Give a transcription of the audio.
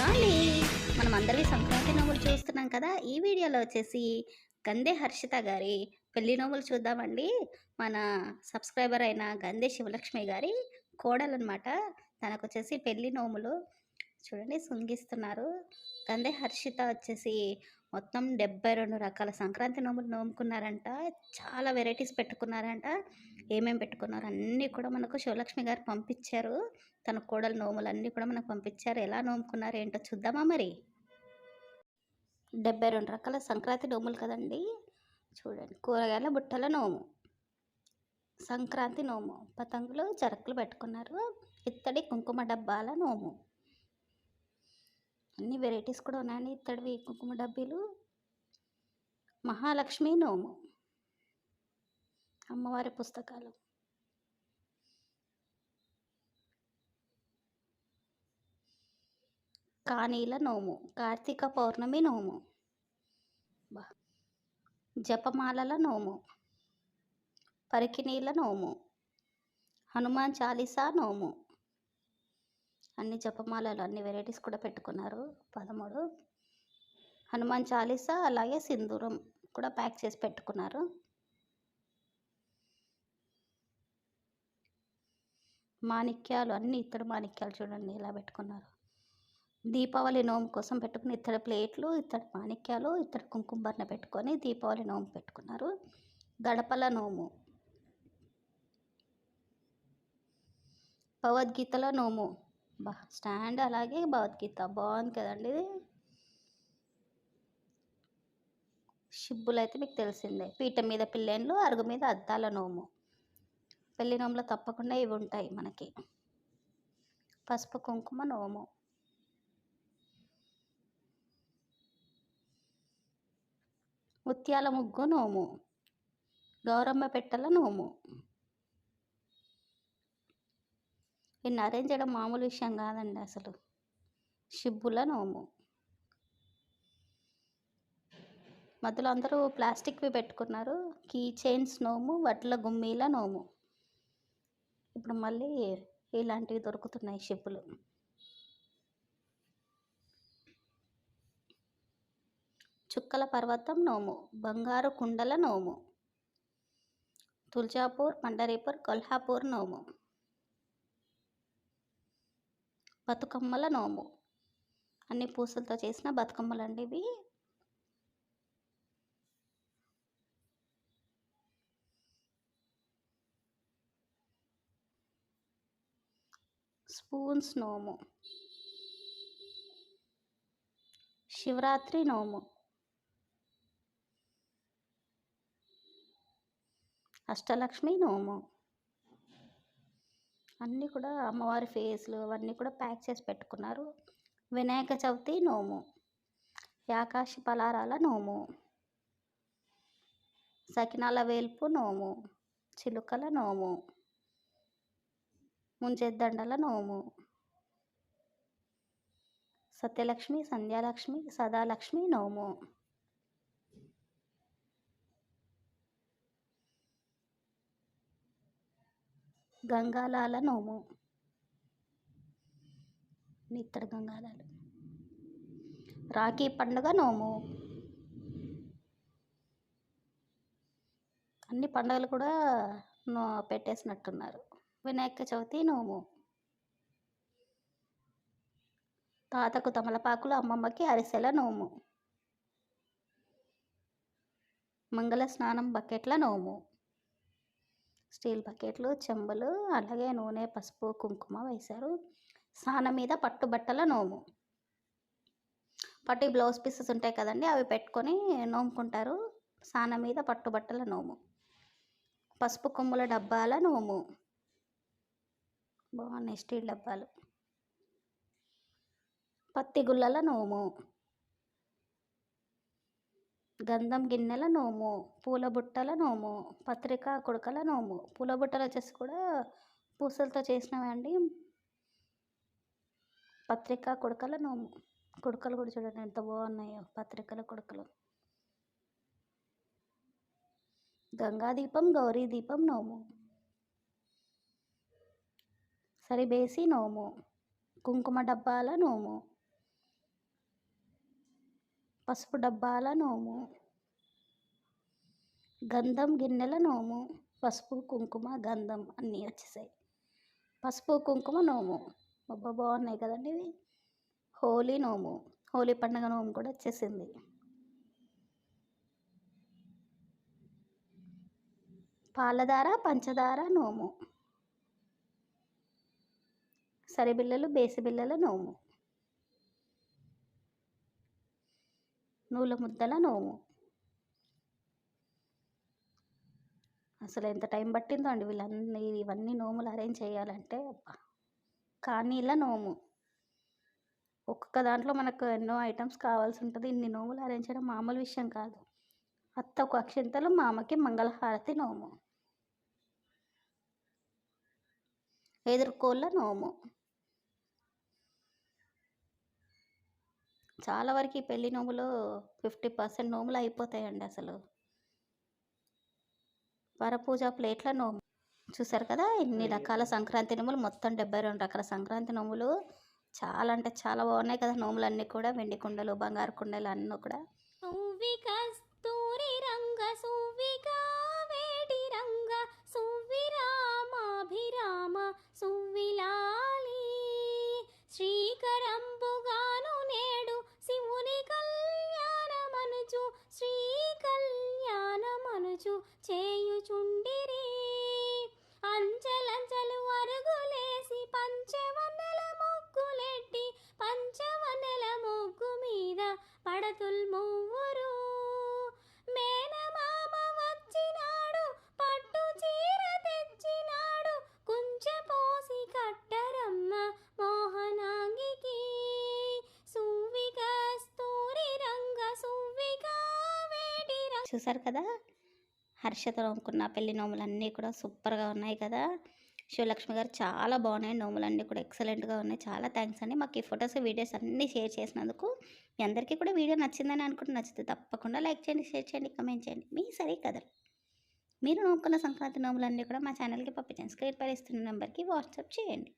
Hi! మనమందరివి Sankranti నోములు చూస్తున్నాం కదా! ఈ వీడియోలో వచ్చేసి గంధె హర్షిత గారి పెళ్లి నోములు చూద్దామండి. మన సబ్స్క్రైబర్ అయిన గంధె శివలక్ష్మి గారి కోడలనమాట. తనకొచ్చేసి పెళ్లి నోములు చూడండి సుంగిస్తున్నారు. గంధె హర్షిత వచ్చేసి మొత్తం 72 రకాల సంక్రాంతి నోములు నోముకున్నారంట. చాలా వెరైటీస్ పెట్టుకున్నారంట. ఏమేం పెట్టుకున్నారో అన్నీ కూడా మనకు శివలక్ష్మి గారు పంపించారు. తన కోడలు నోములన్నీ కూడా మనకు పంపించారు. ఎలా నోముకున్నారో ఏంటో చూద్దామా మరి? 72 రకాల సంక్రాంతి నోములు కదండీ! చూడండి. కూరగాయల బుట్టల నోము, సంక్రాంతి నోము, పతంగులు, చెరకులు పెట్టుకున్నారు. ఇత్తడి కుంకుమ డబ్బాల నోము. అన్ని వెరైటీస్ కూడా ఉన్నాయండి. ఇత్తడివి కుంకుమ డబ్బీలు. మహాలక్ష్మి నోము, అమ్మవారి పుస్తకాలు, కానీల నోము, కార్తీక పౌర్ణమి నోము, జపమాలల నోము, పరికినీల నోము, హనుమాన్ చాలీసా నోము. అన్ని జపమాలలు అన్ని వెరైటీస్ కూడా పెట్టుకున్నారు. 13 హనుమాన్ చాలీసా అలాగే సింధూరం కూడా ప్యాక్ చేసి పెట్టుకున్నారు. మాణిక్యాలు అన్ని ఇత్తడి మాణిక్యాలు చూడండి ఇలా పెట్టుకున్నారు. దీపావళి నోము కోసం పెట్టుకుని ఇత్తడి ప్లేట్లు, ఇత్తడి మాణిక్యాలు, ఇత్తడి కుంకుమ బర్ణ పెట్టుకొని దీపావళి నోము పెట్టుకున్నారు. గడపల నోము, భగవద్గీతల నోము. స్టాండ్ అలాగే భగవద్గీత బాగుంది కదండి ఇది. షిబ్బులు అయితే మీకు తెలిసిందే. పీట మీద పిల్లెన్లు, అరుగు మీద అద్దాల నోము. పెళ్లి నోములో తప్పకుండా ఇవి ఉంటాయి మనకి. పసుపు కుంకుమ నోము, ముత్యాల ముగ్గు నోము, గౌరమ్మ పెట్టెల నోము. ఇన్ని అరేంజ్ చేయడం మామూలు విషయం కాదండి అసలు. షిబ్బుల నోము, మధ్యలో అందరూ ప్లాస్టిక్వి పెట్టుకున్నారు. కీ చైన్స్ నోము, వడ్ల గుమ్మీల నోము. ఇప్పుడు మళ్ళీ ఇలాంటివి దొరుకుతున్నాయి షిప్పులు. చుక్కల పర్వతం నోము, బంగారు కుండల నోము, తుల్జాపూర్, పండరీపూర్, కొల్హాపూర్ నోము, బతుకమ్మల నోము. అన్ని పూసలతో చేసిన బతుకమ్మలు అండి ఇవి. స్పూన్స్ నోము, శివరాత్రి నోము, అష్టలక్ష్మి నోము. అన్నీ కూడా అమ్మవారి ఫేస్లు అవన్నీ కూడా ప్యాక్ చేసి పెట్టుకున్నారు. వినాయక చవితి నోము, యాకాశి పలారాల నోము, సకినాల వేల్పు నోము, చిలుకల నోము, ముంజెద్దండల నోము, సత్యలక్ష్మి, సంధ్యాలక్ష్మి, సదాలక్ష్మి నోము, గంగాలాల నోము, ఇత్తడి గంగాలాలు, రాఖీ పండుగ నోము. అన్ని పండుగలు కూడా పెట్టేసినట్టున్నారు. వినాయక చవితి నోము, తాతకు తమలపాకులు, అమ్మమ్మకి అరిసెల నోము, మంగళ స్నానం బకెట్ల నోము, స్టీల్ బకెట్లు, చెంబులు, అలాగే నూనె, పసుపు, కుంకుమ వేశారు. స్నానం మీద పట్టుబట్టల నోము. పట్టు బ్లౌజ్ పీసెస్ ఉంటాయి కదండి అవి పెట్టుకొని నోముకుంటారు. స్నానం మీద పట్టుబట్టల నోము. పసుపు కొమ్ముల డబ్బాల నోము, బాగున్నాయి స్టీల్ డబ్బాలు. పత్తి గుల్లల నోము, గంధం గిన్నెల నోము, పూల బుట్టల నోము, పత్రికా కుడకల నోము. పూల బుట్టలు వచ్చేసి కూడా పూసలతో చేసినవి అండి. పత్రికా కుడకల నోము. కుడకలు కూడా చూడండి ఎంత బాగున్నాయో పత్రికల కుడకలు. గంగాదీపం, గౌరీ దీపం నోము, సరిబేసి నోము, కుంకుమ డబ్బాల నోము, పసుపు డబ్బాల నోము, గంధం గిన్నెల నోము, పసుపు కుంకుమ గంధం అన్నీ వచ్చేసాయి. పసుపు కుంకుమ నోము అబ్బా బాగున్నాయి కదండి ఇవి. హోలీ నోము, హోలీ పండుగ నోము కూడా వచ్చేసింది. పాలధార పంచదార నోము, సరిబిళ్ళలు బేసిబిళ్ళల నోము, నూల ముద్దల నోము. అసలు ఎంత టైం పట్టిందో అండి ఇవన్నీ నోములు అరేంజ్ చేయాలంటే. అబ్బా కానీల నోము, ఒక్కొక్క దాంట్లో మనకు ఎన్నో ఐటమ్స్ కావాల్సి ఉంటుంది. ఇన్ని నోములు అరేంజ్ చేయడం మామూలు విషయం కాదు. అత్తకు అక్షింతలు, మామకి మంగళహారతి నోము, ఎదుర్కోళ్ళ నోము. చాలా వరకు ఈ పెళ్లి నోములు 50% నోములు అయిపోతాయండి అసలు. వరపూజ ప్లేట్ల నోము చూసారు కదా, ఇన్ని రకాల సంక్రాంతి నోములు, మొత్తం 72 రకాల సంక్రాంతి నోములు. చాలా అంటే చాలా బాగున్నాయి కదా నోములు అన్నీ కూడా. వెండి కుండలు, బంగారు కుండలు అన్నీ కూడా. కస్తూరి రంగ సువ్విక వేడి రంగ సువ్వి రామాభిరామ సువ్విలాలి శ్రీకరంబుగాను నేడు శివుని కళ్యాణమనుచు శ్రీ కళ్యాణమనుచు చేయుచుండిరి అంచెలంచెలు అరుగులేసి పంచవన్నెల ముగ్గులెట్టి పంచవన్నెల ముగ్గు మీద పడతుల్ మూవురు మేనమామ వచ్చినాడు పట్టు చీర తెచ్చినాడు కుంచెపోసి కట్టరమ్మ మోహనాంగికి సువ్వి కస్తూరి రంగ సువ్విక వేడి రంగ. చూసారు కదా, హర్షతో నోముకున్న పెళ్లి నోములు అన్నీ కూడా సూపర్గా ఉన్నాయి కదా. శివలక్ష్మి గారు చాలా బాగున్నాయి నోములు అన్నీ కూడా, ఎక్సలెంట్గా ఉన్నాయి. చాలా థ్యాంక్స్ అండి మాకు ఈ ఫొటోస్ వీడియోస్ అన్నీ షేర్ చేసినందుకు. మీ అందరికీ కూడా వీడియో నచ్చిందని అనుకుంటే, నచ్చితే తప్పకుండా లైక్ చేయండి, షేర్ చేయండి, కమెంట్ చేయండి. మీ సరే కథలు మీరు నోముకున్న సంక్రాంతి నోములు అన్నీ కూడా మా ఛానల్కి పంపించండి. స్క్రీన్ పై ఇస్తున్న నెంబర్కి వాట్సాప్ చేయండి.